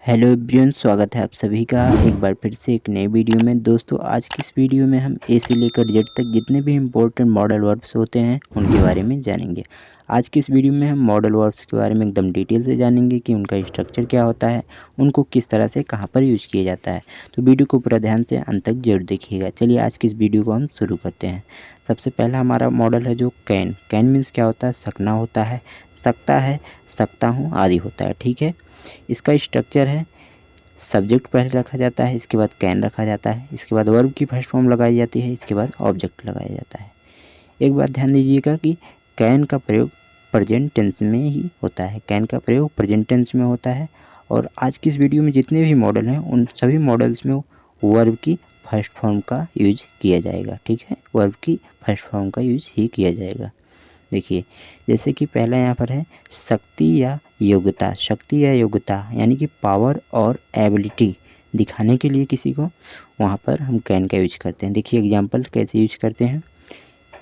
Hello everyone, स्वागत है आप सभी का एक बार फिर से एक नई वीडियो में। दोस्तों, आज की इस वीडियो में हम ए से लेकर जेड तक जितने भी इम्पोर्टेंट मॉडल वर्ब्स होते हैं उनके बारे में जानेंगे। आज की इस वीडियो में हम मॉडल वर्ब्स के बारे में एकदम डिटेल से जानेंगे कि उनका स्ट्रक्चर क्या होता है, उनको किस तरह से कहाँ पर यूज़ किया जाता है। तो वीडियो को पूरा ध्यान से अंत तक जरूर देखिएगा। चलिए आज की इस वीडियो को हम शुरू करते हैं। सबसे पहला हमारा मॉडल है जो कैन। कैन मीन्स क्या होता है? सकना होता है, सकता है, सकता हूँ आदि होता है। ठीक है, इसका स्ट्रक्चर है सब्जेक्ट पहले रखा जाता है, इसके बाद कैन रखा जाता है, इसके बाद वर्ब की फर्स्ट फॉर्म लगाई जाती है, इसके बाद ऑब्जेक्ट लगाया जाता है। एक बात ध्यान दीजिएगा कि कैन का प्रयोग प्रेजेंट टेंस में ही होता है। कैन का प्रयोग प्रेजेंट टेंस में होता है और आज की इस वीडियो में जितने भी मॉडल हैं उन सभी मॉडल्स में वर्ब की फर्स्ट फॉर्म का यूज किया जाएगा। ठीक है, वर्ब की फर्स्ट फॉर्म का यूज ही किया जाएगा। देखिए, जैसे कि पहला यहाँ पर है शक्ति या योग्यता। शक्ति या योग्यता यानी कि पावर और एबिलिटी दिखाने के लिए किसी को, वहाँ पर हम कैन का यूज करते हैं। देखिए एग्जाम्पल कैसे यूज करते हैं।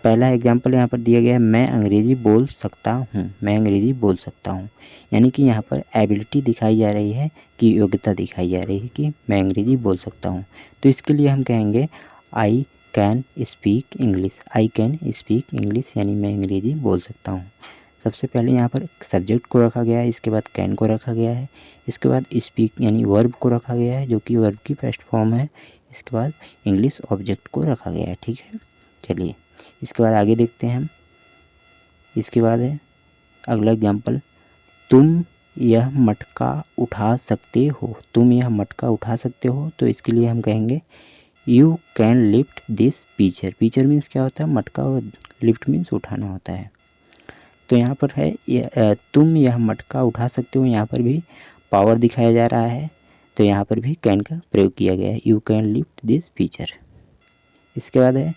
पहला एग्जाम्पल यहाँ पर दिया गया है, मैं अंग्रेज़ी बोल सकता हूँ। मैं अंग्रेज़ी बोल सकता हूँ यानी कि यहाँ पर एबिलिटी दिखाई जा रही है कि योग्यता दिखाई जा रही है कि मैं अंग्रेज़ी बोल सकता हूँ। तो इसके लिए हम कहेंगे I can speak English. I can speak English यानी मैं अंग्रेज़ी बोल सकता हूँ। सबसे पहले यहाँ पर सब्जेक्ट को रखा गया है, इसके बाद कैन को रखा गया है, इसके बाद स्पीक यानी वर्ब को रखा गया है जो कि वर्ब की फर्स्ट फॉर्म है, इसके बाद इंग्लिश ऑब्जेक्ट को रखा गया है। ठीक है, चलिए इसके बाद आगे देखते हैं हम। इसके बाद है अगला एग्जाम्पल, तुम यह मटका उठा सकते हो। तुम यह मटका उठा सकते हो। तो इसके लिए हम कहेंगे you can lift this pitcher. Pitcher means क्या होता है? मटका, और लिफ्ट मीन्स उठाना होता है। तो यहाँ पर है तुम यह मटका उठा सकते हो, यहाँ पर भी पावर दिखाया जा रहा है, तो यहाँ पर भी कैन का प्रयोग किया गया है, you can lift this pitcher. इसके बाद है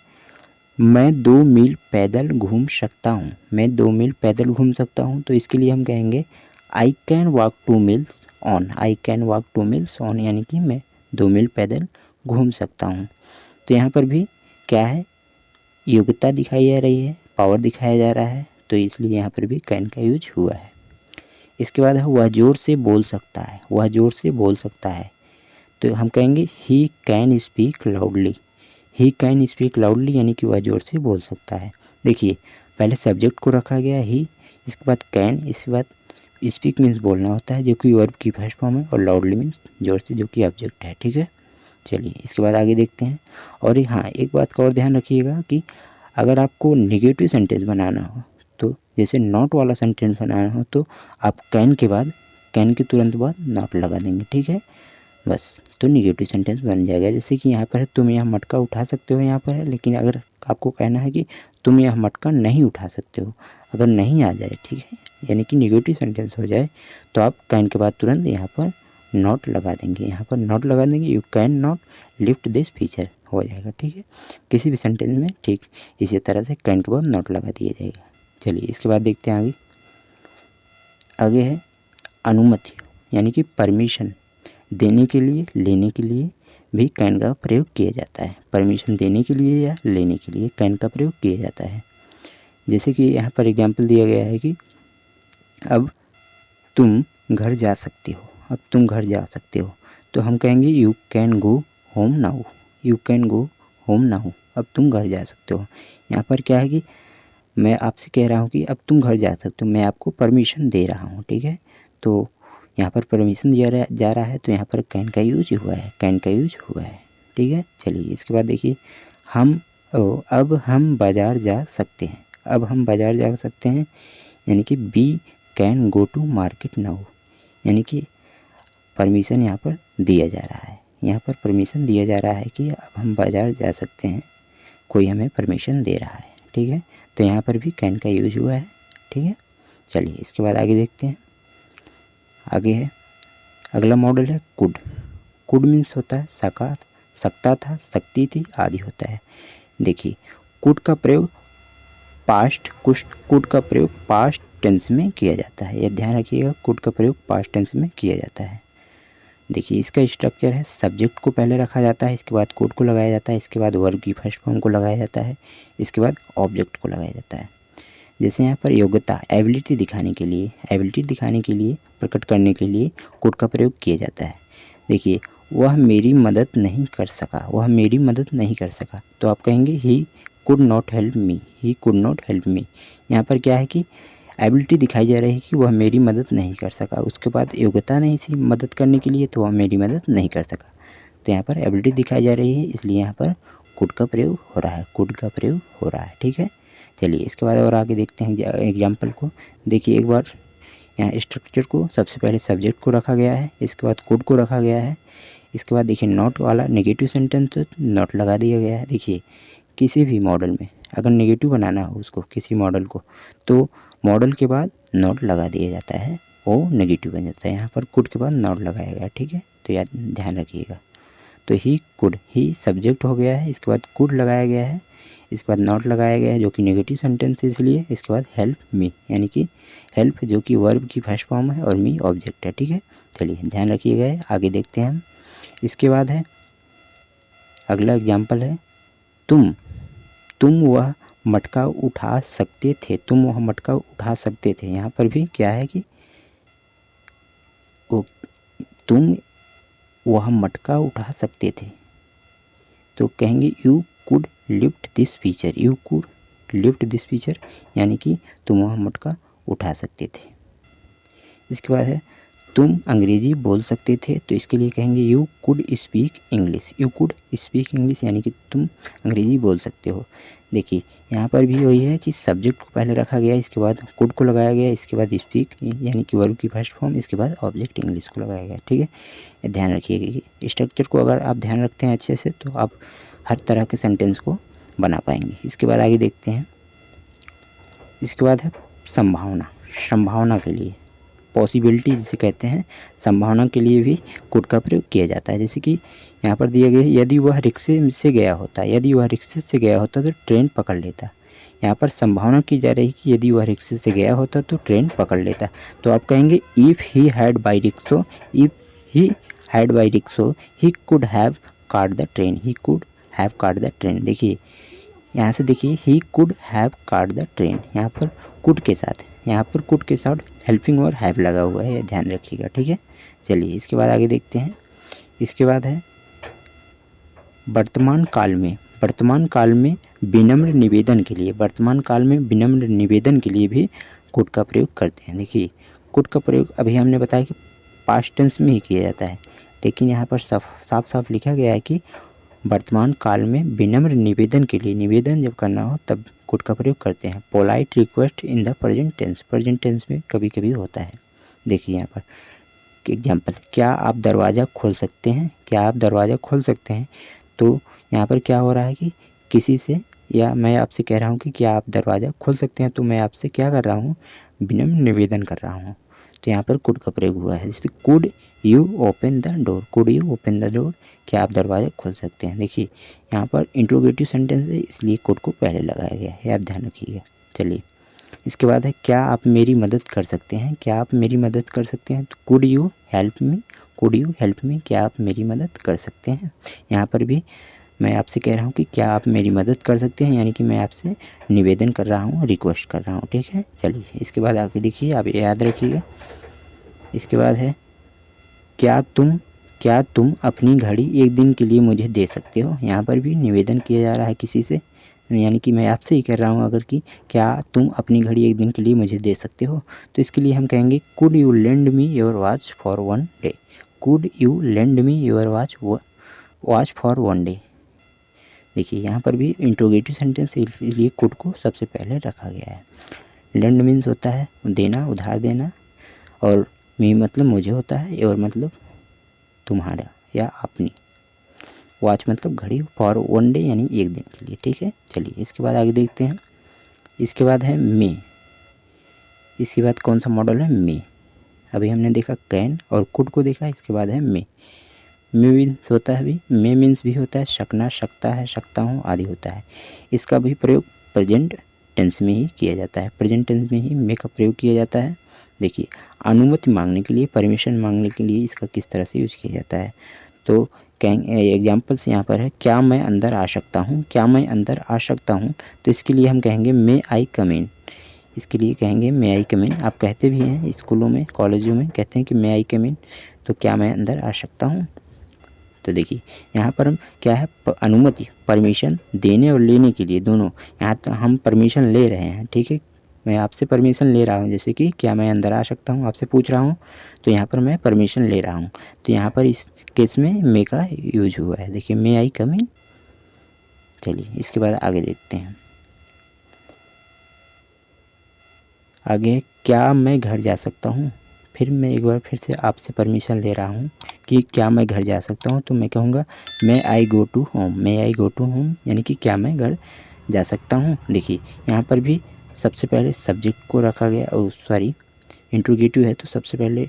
मैं 2 मील पैदल घूम सकता हूँ। मैं 2 मील पैदल घूम सकता हूँ। तो इसके लिए हम कहेंगे I can walk 2 meals on. I can walk 2 meals on यानी कि मैं 2 मील पैदल घूम सकता हूँ। तो यहाँ पर भी क्या है? योग्यता दिखाई जा रही है, पावर दिखाया जा रहा है, तो इसलिए यहाँ पर भी कैन का यूज हुआ है। इसके बाद है वह ज़ोर से बोल सकता है। वह ज़ोर से बोल सकता है। तो हम कहेंगे he can speak loudly. He can speak loudly यानी कि वह ज़ोर से बोल सकता है। देखिए पहले सब्जेक्ट को रखा गया ही, इसके बाद कैन, इसके बाद स्पीक मीन्स बोलना होता है जो कि वर्ब की फर्स्ट फॉर्म है, और लाउडली मीन्स ज़ोर से जो कि ऑब्जेक्ट है। ठीक है, चलिए इसके बाद आगे देखते हैं। और हाँ, एक बात का और ध्यान रखिएगा कि अगर आपको नेगेटिव सेंटेंस बनाना हो, तो जैसे नॉट वाला सेंटेंस बनाना हो, तो आप कैन के बाद, कैन के तुरंत बाद नॉट लगा देंगे। ठीक है, बस तो नेगेटिव सेंटेंस बन जाएगा। जैसे कि यहाँ पर है तुम यह मटका उठा सकते हो, यहाँ पर है, लेकिन अगर आपको कहना है कि तुम यह मटका नहीं उठा सकते हो, अगर नहीं आ जाए, ठीक है, यानी कि नेगेटिव सेंटेंस हो जाए, तो आप कैन के बाद तुरंत यहाँ पर नॉट लगा देंगे। यहाँ पर नॉट लगा देंगे, you can not lift this feature हो जाएगा। ठीक है, किसी भी सेंटेंस में ठीक इसी तरह से कैन के बाद नॉट लगा दिया जाएगा। चलिए इसके बाद देखते हैं आगे। आगे है अनुमति यानी कि परमिशन। देने के लिए, लेने के लिए भी कैन का प्रयोग किया जाता है। परमिशन देने के लिए या लेने के लिए कैन का प्रयोग किया जाता है। जैसे कि यहाँ पर एग्जाम्पल दिया गया है कि अब तुम घर जा सकते हो। अब तुम घर जा सकते हो, तो हम कहेंगे you can go home now. You can go home now. अब तुम घर जा सकते हो। यहाँ पर क्या है कि मैं आपसे कह रहा हूँ कि अब तुम घर जा सकते हो, मैं आपको परमिशन दे रहा हूँ। ठीक है, तो यहाँ पर परमिशन दिया जा रहा है, तो यहाँ पर कैन का यूज हुआ है, कैन का यूज हुआ है। ठीक है, चलिए इसके बाद देखिए अब हम बाज़ार जा सकते हैं। अब हम बाज़ार जा सकते हैं यानी कि we can go to market now, यानी कि परमिशन यहाँ पर दिया जा रहा है। यहाँ पर परमिशन दिया जा रहा है कि अब हम बाज़ार जा सकते हैं, कोई हमें परमिशन दे रहा है। ठीक है, तो यहाँ पर भी कैन का यूज हुआ है। ठीक है, चलिए इसके बाद आगे देखते हैं। आगे है अगला मॉडल है कुड। कुड मीन्स होता है सका, सकता था, सकती थी आदि होता है। देखिए कुड का प्रयोग कुड का प्रयोग पास्ट टेंस में किया जाता है। यह ध्यान रखिएगा, कुड का प्रयोग पास्ट टेंस में किया जाता है। देखिए इसका स्ट्रक्चर है सब्जेक्ट को पहले रखा जाता है, इसके बाद कुड को लगाया जाता है, इसके बाद वर्ब की फर्स्ट फॉर्म को लगाया जाता है, इसके बाद ऑब्जेक्ट को लगाया जाता है। जैसे यहाँ पर योग्यता एबिलिटी दिखाने के लिए प्रकट करने के लिए कुड का प्रयोग किया जाता है। देखिए वह मेरी मदद नहीं कर सका, तो आप कहेंगे he could not help me. यहाँ पर क्या है कि एबिलिटी दिखाई जा रही है कि वह मेरी मदद नहीं कर सका, उसके बाद योग्यता नहीं थी मदद करने के लिए, तो वह मेरी मदद नहीं कर सका। तो यहाँ पर एबिलिटी दिखाई जा रही है, इसलिए यहाँ पर कुड का प्रयोग हो रहा है। ठीक है, चलिए इसके बाद और आगे देखते हैं एग्जाम्पल को। देखिए एक बार यहाँ स्ट्रक्चर को सबसे पहले सब्जेक्ट को रखा गया है, इसके बाद कुड को रखा गया है, इसके बाद देखिए नॉट वाला नेगेटिव सेंटेंस तो नॉट लगा दिया गया है। देखिए किसी भी मॉडल में अगर नेगेटिव बनाना हो उसको किसी मॉडल को, तो मॉडल के बाद नॉट लगा दिया जाता है, वो नेगेटिव बन जाता है। यहाँ पर कुड के बाद नॉट लगाया गया। ठीक है, तो याद ध्यान रखिएगा। तो ही सब्जेक्ट हो गया है, इसके बाद कुड लगाया गया है, इसके बाद नॉट लगाया गया है जो कि नेगेटिव सेंटेंस है इसलिए। इसके बाद हेल्प मी यानी कि हेल्प जो कि वर्ब की फर्स्ट फॉर्म है और मी ऑब्जेक्ट है। ठीक है, चलिए ध्यान रखिएगा। आगे देखते हैं हम। इसके बाद है अगला एग्जाम्पल है तुम वह मटका उठा सकते थे। यहाँ पर भी क्या है कि तुम वह मटका उठा सकते थे, तो कहेंगे you could lift this feature यानी कि तुम वह मटका उठा सकते थे। इसके बाद है तुम अंग्रेजी बोल सकते थे, तो इसके लिए कहेंगे यू कुड स्पीक इंग्लिश यानी कि तुम अंग्रेजी बोल सकते हो। देखिए यहाँ पर भी वही है कि सब्जेक्ट को पहले रखा गया, इसके बाद कुड को लगाया गया, इसके बाद स्पीक यानी कि वर्ब की फर्स्ट फॉर्म, इसके बाद ऑब्जेक्ट इंग्लिश को लगाया गया। ठीक है, ध्यान रखिएगा कि स्ट्रक्चर को अगर आप ध्यान रखते हैं अच्छे से तो आप हर तरह के सेंटेंस को बना पाएंगे। इसके बाद आगे देखते हैं। इसके बाद है संभावना के लिए, पॉसिबिलिटी जिसे कहते हैं, संभावना के लिए भी कुड का प्रयोग किया जाता है। जैसे कि यहाँ पर दिया गया है यदि वह रिक्शे से गया होता तो ट्रेन पकड़ लेता। यहाँ पर संभावना की जा रही है कि यदि वह रिक्शे से गया होता तो ट्रेन पकड़ लेता, तो आप कहेंगे if he had by rickshaw he could have caught the train. देखिए यहाँ से देखिए he could have caught the train, यहाँ पर कुड के साथ हेल्पिंग और हैव लगा हुआ है, ध्यान रखिएगा। ठीक है, चलिए इसके बाद आगे देखते हैं। इसके बाद है वर्तमान काल में विनम्र निवेदन के लिए भी कुड का प्रयोग करते हैं। देखिए कुड का प्रयोग अभी हमने बताया कि पास्ट टेंस में ही किया जाता है, लेकिन यहाँ पर साफ लिखा गया है कि वर्तमान काल में विनम्र निवेदन के लिए, निवेदन जब करना हो तब कुड का प्रयोग करते हैं। Polite request in the present tense में कभी कभी होता है। देखिए यहाँ पर एग्जाम्पल, क्या आप दरवाज़ा खोल सकते हैं, तो यहाँ पर क्या हो रहा है कि किसी से या मैं आपसे कह रहा हूँ कि क्या आप दरवाज़ा खोल सकते हैं, तो मैं आपसे क्या कर रहा हूँ, विनम्र निवेदन कर रहा हूँ, तो यहाँ पर कुड का प्रयोग हुआ है। जैसे could you open the door, क्या आप दरवाज़ा खोल सकते हैं। देखिए यहाँ पर इंट्रोगेटिव सेंटेंस है इसलिए कुड को पहले लगाया गया है, आप ध्यान रखिएगा। चलिए इसके बाद है क्या आप मेरी मदद कर सकते हैं, तो कुड यू हेल्प मी, क्या आप मेरी मदद कर सकते हैं। यहाँ पर भी मैं आपसे कह रहा हूँ कि क्या आप मेरी मदद कर सकते हैं, यानी कि मैं आपसे निवेदन कर रहा हूँ, रिक्वेस्ट कर रहा हूँ। ठीक है, चलिए इसके बाद आगे देखिए, आप याद रखिएगा। इसके बाद है क्या तुम अपनी घड़ी एक दिन के लिए मुझे दे सकते हो। यहाँ पर भी निवेदन किया जा रहा है किसी से, यानी कि मैं आपसे ही कह रहा हूँ अगर कि क्या तुम अपनी घड़ी एक दिन के लिए मुझे दे सकते हो, तो इसके लिए हम कहेंगे could you lend me your watch for one day. देखिए यहाँ पर भी इंट्रोगेटिव सेंटेंस है इसलिए कुड को सबसे पहले रखा गया है। लेंड मीन्स होता है देना, उधार देना, और मी मतलब मुझे होता है, और मतलब तुम्हारा या अपनी, वॉच मतलब घड़ी, फॉर वन डे यानी एक दिन के लिए। ठीक है, चलिए इसके बाद आगे देखते हैं। इसके बाद है मे। इसके बाद कौन सा मॉडल है, मे। अभी हमने देखा कैन और कुड को देखा, इसके बाद है मे। मे मीन्स होता है भी, मे मीन्स भी होता है सकना, सकता है, सकता हूँ आदि होता है। इसका भी प्रयोग प्रेजेंट टेंस में ही किया जाता है, प्रेजेंट टेंस में ही मे का प्रयोग किया जाता है। देखिए अनुमति मांगने के लिए, परमिशन मांगने के लिए इसका किस तरह से यूज किया जाता है, तो एग्जाम्पल्स यहाँ पर है क्या मैं अंदर आ सकता हूँ, तो इसके लिए हम कहेंगे मे आई कम इन। इसके लिए कहेंगे मे आई कम इन। आप कहते भी हैं स्कूलों में, कॉलेजों में कहते हैं कि मे आई कम इन, तो क्या मैं अंदर आ सकता हूँ। तो देखिए यहाँ पर हम क्या है, अनुमति, परमिशन देने और लेने के लिए दोनों, यहाँ तो हम परमिशन ले रहे हैं, ठीक है। मैं आपसे परमिशन ले रहा हूँ, जैसे कि क्या मैं अंदर आ सकता हूँ, आपसे पूछ रहा हूँ, तो यहाँ पर मैं परमिशन ले रहा हूँ। तो यहाँ पर इस केस में मे का यूज हुआ है। देखिए मे आई कम इन। चलिए इसके बाद आगे देखते हैं। आगे क्या मैं घर जा सकता हूँ। फिर मैं एक बार फिर से आपसे परमिशन ले रहा हूँ कि क्या मैं घर जा सकता हूँ, तो मैं कहूँगा may I go to home. May I go to home यानी कि क्या मैं घर जा सकता हूँ। देखिए यहाँ पर भी सबसे पहले सब्जेक्ट को रखा गया, और सॉरी इंट्रोगेटिव है तो सबसे पहले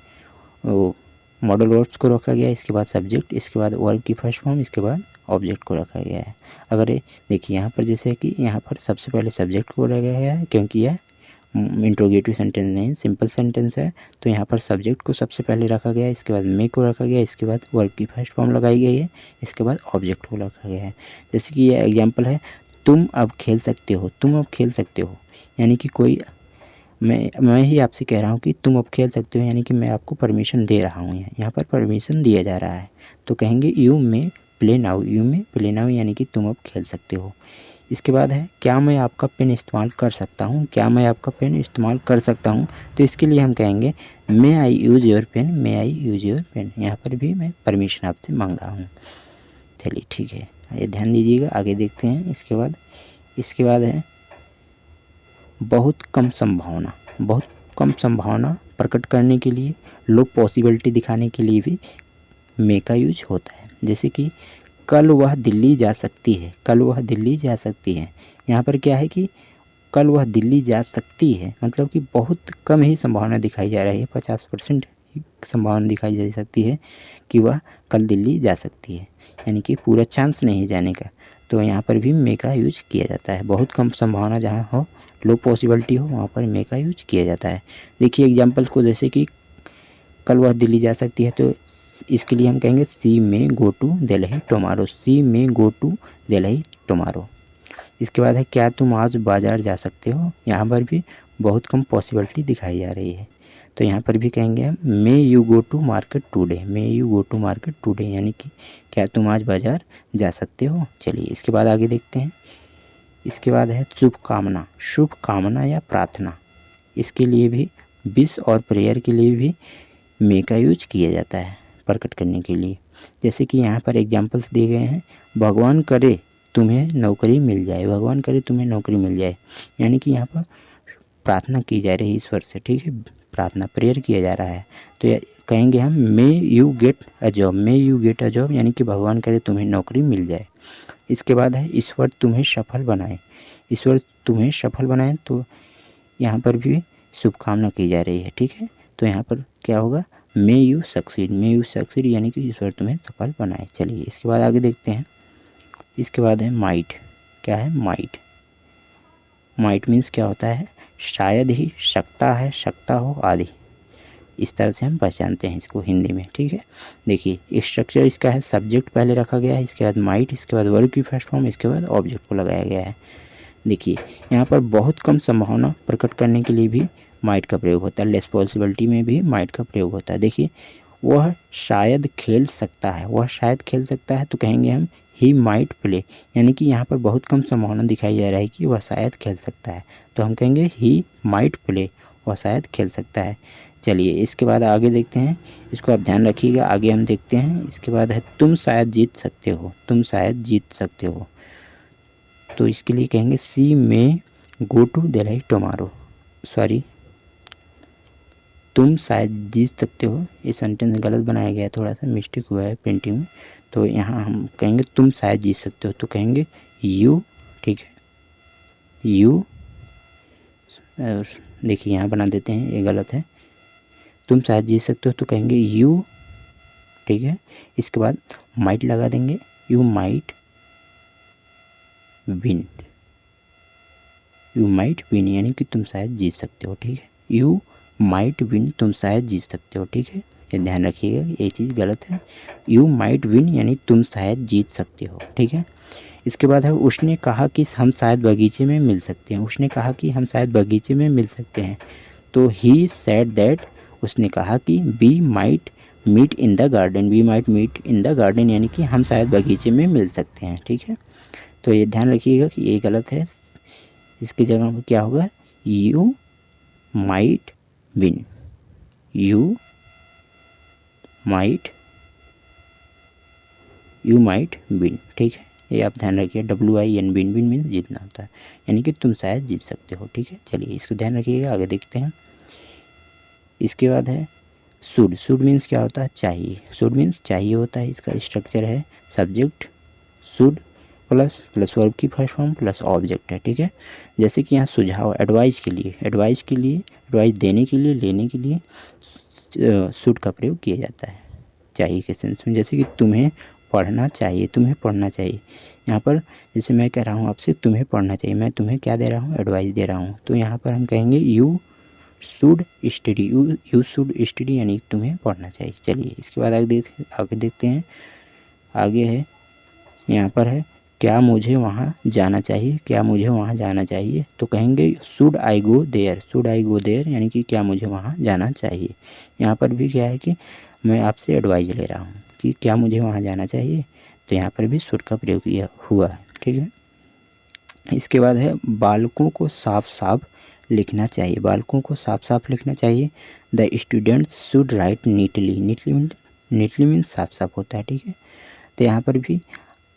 वो मॉडल वर्ब्स को रखा गया, इसके बाद सब्जेक्ट, इसके बाद वर्ब की फर्स्ट फॉर्म, इसके बाद ऑब्जेक्ट को रखा गया है। अगर देखिए यहाँ पर जैसे कि यहाँ पर सबसे पहले सब्जेक्ट को रखा गया है, क्योंकि यह इंट्रोगेटिव सेंटेंस नहीं, सिंपल सेंटेंस है, तो यहाँ पर सब्जेक्ट को सबसे पहले रखा गया है, इसके बाद मे को रखा गया, इसके बाद वर्ब की फर्स्ट फॉर्म लगाई गई है, इसके बाद ऑब्जेक्ट को रखा गया है। जैसे कि यह एग्जांपल है, तुम अब खेल सकते हो। तुम अब खेल सकते हो यानी कि कोई, मैं ही आपसे कह रहा हूँ कि तुम अब खेल सकते हो, यानी कि मैं आपको परमिशन दे रहा हूँ। यहाँ पर परमिशन दिया जा रहा है, तो कहेंगे you may play now. You may play now यानी कि तुम अब खेल सकते हो। इसके बाद है क्या मैं आपका पेन इस्तेमाल कर सकता हूँ। क्या मैं आपका पेन इस्तेमाल कर सकता हूँ, तो इसके लिए हम कहेंगे may I use your pen. May I use your pen. यहाँ पर भी मैं परमिशन आपसे मांग रहा हूँ। चलिए ठीक है, ये ध्यान दीजिएगा। आगे देखते हैं। इसके बाद है बहुत कम संभावना। बहुत कम संभावना प्रकट करने के लिए, लो पॉसिबिलिटी दिखाने के लिए भी मे का यूज होता है। जैसे कि कल वह दिल्ली जा सकती है। कल वह दिल्ली जा सकती है। यहाँ पर क्या है कि कल वह दिल्ली जा सकती है, मतलब कि बहुत कम ही संभावना दिखाई जा रही है, 50% संभावना दिखाई जा सकती है कि वह कल दिल्ली जा सकती है, यानी कि पूरा चांस नहीं जाने का। तो यहाँ पर भी मे का यूज किया जाता है। बहुत कम संभावना जहाँ हो, लो पॉसिबिलिटी हो, वहाँ पर मे का यूज किया जाता है। देखिए एग्जाम्पल को, जैसे कि कल वह दिल्ली जा सकती है, तो इसके लिए हम कहेंगे she may go to Delhi tomorrow. She may go to Delhi tomorrow. इसके बाद है क्या तुम आज बाज़ार जा सकते हो। यहाँ पर भी बहुत कम पॉसिबिलिटी दिखाई जा रही है, तो यहाँ पर भी कहेंगे हम may you go to market today. May you go to market today यानी कि क्या तुम आज बाज़ार जा सकते हो। चलिए इसके बाद आगे देखते हैं। इसके बाद है शुभकामना। शुभकामना या प्रार्थना, इसके लिए भी विश और प्रेयर के लिए भी मे का यूज किया जाता है प्रकट करने के लिए। जैसे कि यहाँ पर एग्जाम्पल्स दिए गए हैं, भगवान करे तुम्हें नौकरी मिल जाए। भगवान करे तुम्हें नौकरी मिल जाए यानी कि यहाँ पर प्रार्थना की जा रही है ईश्वर से, ठीक है, प्रार्थना, प्रेयर किया जा रहा है। तो कहेंगे हम may you get a job. May you get a job यानी कि भगवान करे तुम्हें नौकरी मिल जाए। इसके बाद है ईश्वर तुम्हें सफल बनाए। ईश्वर तुम्हें सफल बनाए, तो यहाँ पर भी शुभकामना की जा रही है, ठीक है। तो यहाँ पर क्या होगा, may you succeed. May you succeed यानी कि ईश्वर तुम्हें सफल बनाए। चलिए इसके बाद आगे देखते हैं। इसके बाद है माइट। क्या है, माइट। माइट मीन्स क्या होता है, शायद ही, सकता है, सकता हो आदि। इस तरह से हम पहचानते हैं इसको हिंदी में, ठीक है। देखिए स्ट्रक्चर इसका है, सब्जेक्ट पहले रखा गया है, इसके बाद माइट, इसके बाद वर्ब की फर्स्ट फॉर्म, इसके बाद ऑब्जेक्ट को लगाया गया है। देखिए यहाँ पर बहुत कम संभावना प्रकट करने के लिए भी माइट का प्रयोग होता है। लेस पॉसिबिलिटी में भी माइट का प्रयोग होता है। देखिए वह शायद खेल सकता है। वह शायद खेल सकता है, तो कहेंगे हम ही माइट प्ले, यानी कि यहाँ पर बहुत कम संभावना दिखाई जा रहा है कि वह शायद खेल सकता है, तो हम कहेंगे ही माइट प्ले, वह शायद खेल सकता है। चलिए इसके बाद आगे देखते हैं, इसको आप ध्यान रखिएगा। आगे हम देखते हैं। इसके बाद है तुम शायद जीत सकते हो। तुम शायद जीत सकते हो, तो इसके लिए कहेंगे she may go to Delhi tomorrow. Sorry, तुम शायद जीत सकते हो, ये सेंटेंस गलत बनाया गया है, थोड़ा सा मिस्टेक हुआ है प्रिंटिंग में। तो यहाँ हम कहेंगे तुम शायद जीत सकते हो, तो कहेंगे यू, ठीक है, यू। और देखिए यहाँ बना देते हैं, ये गलत है। तुम शायद जीत सकते हो, तो कहेंगे यू, ठीक है। इसके बाद माइट लगा देंगे, you might win. You might win यानी कि तुम शायद जीत सकते हो, ठीक है। यू माइट विन, तुम शायद जीत सकते हो, ठीक है। ये ध्यान रखिएगा, ये चीज़ गलत है। यू माइट विन यानी तुम शायद जीत सकते हो, ठीक है। इसके बाद है उसने कहा कि हम शायद बगीचे में मिल सकते हैं। उसने कहा कि हम शायद बगीचे में मिल सकते हैं। तो ही सेड दैट, उसने कहा कि we might meet in the garden. We might meet in the garden यानी कि हम शायद बगीचे में मिल सकते हैं। ठीक है, तो ये ध्यान रखिएगा कि ये गलत है। इसकी जगह पर क्या होगा, you might win. You might win. ठीक है, ये आप ध्यान रखिए। WIN, विन विन मीन्स जीतना होता है, यानी कि तुम शायद जीत सकते हो। ठीक है, चलिए इसको ध्यान रखिएगा। आगे देखते हैं। इसके बाद है शुड। शुड मीन्स क्या होता है, चाहिए। शुड मीन्स चाहिए होता है। इसका स्ट्रक्चर है सब्जेक्ट शुड प्लस वर्ब की फर्स्ट फॉर्म प्लस ऑब्जेक्ट है। ठीक है, जैसे कि यहाँ सुझाव, एडवाइस के लिए, एडवाइस देने के लिए, लेने के लिए शुड का प्रयोग किया जाता है चाहिए के सेंस में। जैसे कि तुम्हें पढ़ना चाहिए, तुम्हें पढ़ना चाहिए। यहाँ पर जैसे मैं कह रहा हूँ आपसे तुम्हें पढ़ना चाहिए, मैं तुम्हें क्या दे रहा हूँ, एडवाइस दे रहा हूँ। तो यहाँ पर हम कहेंगे you should study. You should study यानी तुम्हें पढ़ना चाहिए। चलिए इसके बाद आगे देखते हैं। आगे है, यहाँ पर है क्या मुझे वहाँ जाना चाहिए, क्या मुझे वहाँ जाना चाहिए। तो कहेंगे should I go there. Should I go there यानी कि क्या मुझे वहाँ जाना चाहिए। यहाँ पर भी क्या है कि मैं आपसे एडवाइस ले रहा हूँ कि क्या मुझे वहाँ जाना चाहिए, तो यहाँ पर भी शुड का प्रयोग किया हुआ है। ठीक है, इसके बाद है बालकों को साफ साफ लिखना चाहिए। बालकों को साफ साफ लिखना चाहिए। The students should write neatly. Neatly means साफ साफ होता है। ठीक है, तो यहाँ पर भी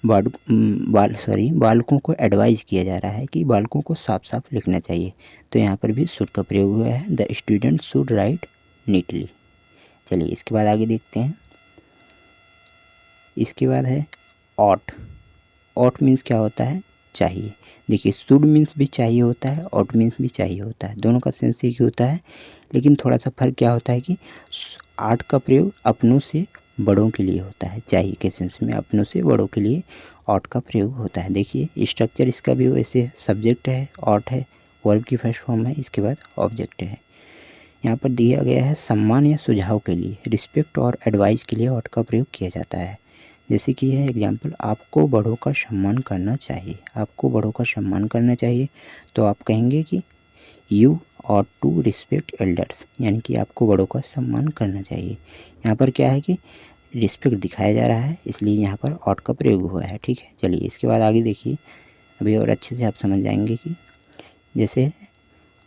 बालकों को एडवाइस किया जा रहा है कि बालकों को साफ साफ लिखना चाहिए। तो यहाँ पर भी शुड का प्रयोग हुआ है। The student should write neatly. चलिए इसके बाद आगे देखते हैं। इसके बाद है ऑट। ऑट मीन्स क्या होता है, चाहिए। देखिए शुड मीन्स भी चाहिए होता है, ऑट मीन्स भी चाहिए होता है। दोनों का सेंस एक ही होता है, लेकिन थोड़ा सा फर्क क्या होता है कि आर्ट का प्रयोग अपनों से बड़ों के लिए होता है। चाहिए के सेंस में अपनों से बड़ों के लिए ऑट का प्रयोग होता है। देखिए स्ट्रक्चर इसका भी वैसे सब्जेक्ट है, ऑट है, वर्ब की फर्स्ट फॉर्म है, इसके बाद ऑब्जेक्ट है। यहाँ पर दिया गया है सम्मान या सुझाव के लिए, रिस्पेक्ट और एडवाइस के लिए ऑट का प्रयोग किया जाता है। जैसे कि यह एग्जाम्पल, आपको बड़ों का सम्मान करना चाहिए। आपको बड़ों का सम्मान करना चाहिए, तो आप कहेंगे कि you ought to respect elders, यानी कि आपको बड़ों का सम्मान करना चाहिए। यहाँ पर क्या है कि रिस्पेक्ट दिखाया जा रहा है, इसलिए यहाँ पर ऑट का प्रयोग हुआ है। ठीक है, चलिए इसके बाद आगे देखिए, अभी और अच्छे से आप समझ जाएंगे कि जैसे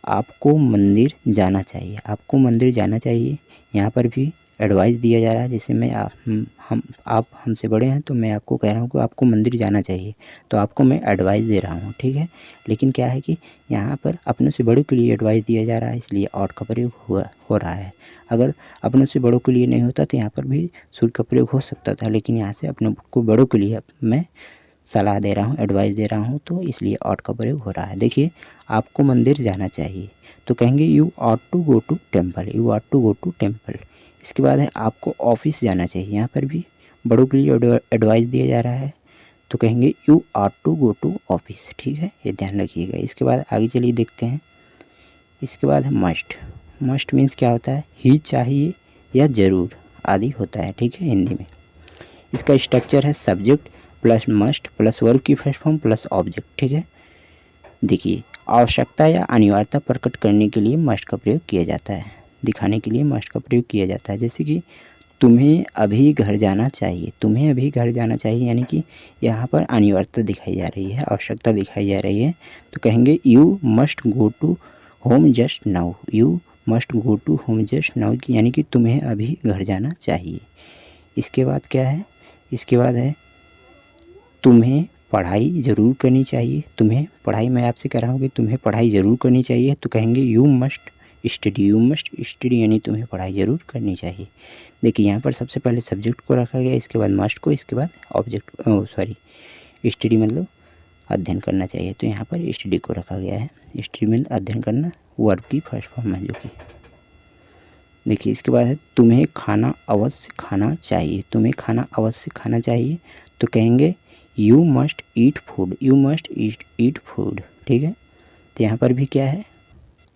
आपको मंदिर जाना चाहिए। आपको मंदिर जाना चाहिए, यहाँ पर भी एडवाइस दिया जा रहा है। जैसे मैं आप हमसे बड़े हैं, तो मैं आपको कह रहा हूँ कि आपको मंदिर जाना चाहिए, तो आपको मैं एडवाइस दे रहा हूँ। ठीक है, लेकिन क्या है कि यहाँ पर अपनों से बड़ों के लिए एडवाइस दिया जा रहा है, इसलिए ऑट का प्रयोग हो रहा है। अगर अपनों से बड़ों के लिए नहीं होता तो यहाँ पर भी शुड का प्रयोग हो सकता था, लेकिन यहाँ से अपने को बड़ों के लिए मैं सलाह दे रहा हूँ, एडवाइस दे रहा हूँ, तो इसलिए ऑट का प्रयोग हो रहा है। देखिए आपको मंदिर जाना चाहिए, तो कहेंगे you ought to go to temple. You ought to go to temple. इसके बाद है आपको ऑफिस जाना चाहिए। यहाँ पर भी बड़ों के लिए एडवाइस दिया जा रहा है, तो कहेंगे you ought to go to office. ठीक है, ये ध्यान रखिएगा। इसके बाद आगे चलिए देखते हैं। इसके बाद है मस्ट। मस्ट मीन्स क्या होता है, ही चाहिए या ज़रूर आदि होता है। ठीक है, हिंदी में इसका स्ट्रक्चर है subject plus must plus verb की फर्स्ट फॉर्म प्लस ऑब्जेक्ट। ठीक है, देखिए आवश्यकता या अनिवार्यता प्रकट करने के लिए मस्ट का प्रयोग किया जाता है, दिखाने के लिए मस्ट का प्रयोग किया जाता है। जैसे कि तुम्हें अभी घर जाना चाहिए। तुम्हें अभी घर जाना चाहिए यानी कि यहाँ पर अनिवार्यता दिखाई जा रही है, आवश्यकता दिखाई जा रही है, तो कहेंगे you must go to home just now. You must go to home just now यानी कि तुम्हें अभी घर जाना चाहिए। इसके बाद क्या है, इसके बाद है तुम्हें पढ़ाई ज़रूर करनी चाहिए। तुम्हें पढ़ाई, मैं आपसे कह रहा हूँ कि तुम्हें पढ़ाई ज़रूर करनी चाहिए, तो कहेंगे you must study. You must study यानी तुम्हें पढ़ाई ज़रूर करनी चाहिए। देखिए यहाँ पर सबसे पहले सब्जेक्ट को रखा गया, इसके बाद मस्ट को, इसके बाद ऑब्जेक्ट स्टडी मतलब अध्ययन करना चाहिए, तो यहाँ पर स्टडी को रखा गया है। स्टडी मीन्स अध्ययन करना, वर्ब की फर्स्ट फॉर्म है जो कि। देखिए इसके बाद है तुम्हें खाना अवश्य खाना चाहिए। तुम्हें खाना अवश्य खाना चाहिए, तो कहेंगे you must eat food. You must eat food. ठीक है, तो यहाँ पर भी क्या है,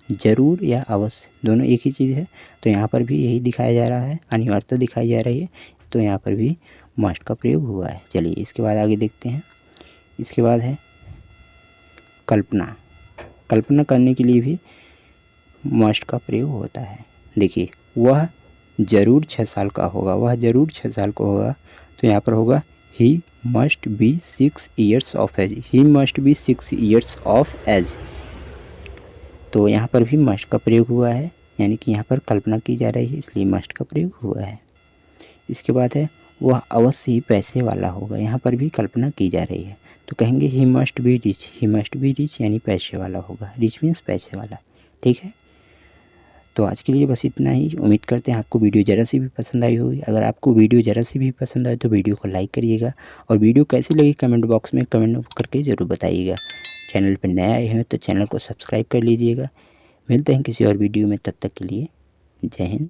ज़रूर या अवश्य दोनों एक ही चीज़ है, तो यहाँ पर भी यही दिखाया जा रहा है, अनिवार्यता दिखाई जा रही है, तो यहाँ पर भी मस्ट का प्रयोग हुआ है। चलिए इसके बाद आगे देखते हैं। इसके बाद है कल्पना। कल्पना करने के लिए भी मस्ट का प्रयोग होता है। देखिए, वह ज़रूर 6 साल का होगा, वह ज़रूर 6 साल का होगा, तो यहाँ पर होगा he must be 6 years of age. He must be 6 years of age. तो यहाँ पर भी मस्ट का प्रयोग हुआ है, यानी कि यहाँ पर कल्पना की जा रही है, इसलिए मस्ट का प्रयोग हुआ है। इसके बाद है वह अवश्य ही पैसे वाला होगा। यहाँ पर भी कल्पना की जा रही है, तो कहेंगे ही must be rich. He must be rich यानी पैसे वाला होगा। रिच मीन्स पैसे वाला। ठीक है, तो आज के लिए बस इतना ही। उम्मीद करते हैं आपको वीडियो ज़रा सी भी पसंद आई होगी। अगर आपको वीडियो ज़रा सी भी पसंद आए तो वीडियो को लाइक करिएगा, और वीडियो कैसी लगी कमेंट बॉक्स में कमेंट करके ज़रूर बताइएगा। चैनल पर नए आए हैं तो चैनल को सब्सक्राइब कर लीजिएगा। मिलते हैं किसी और वीडियो में, तब तक के लिए जय हिंद।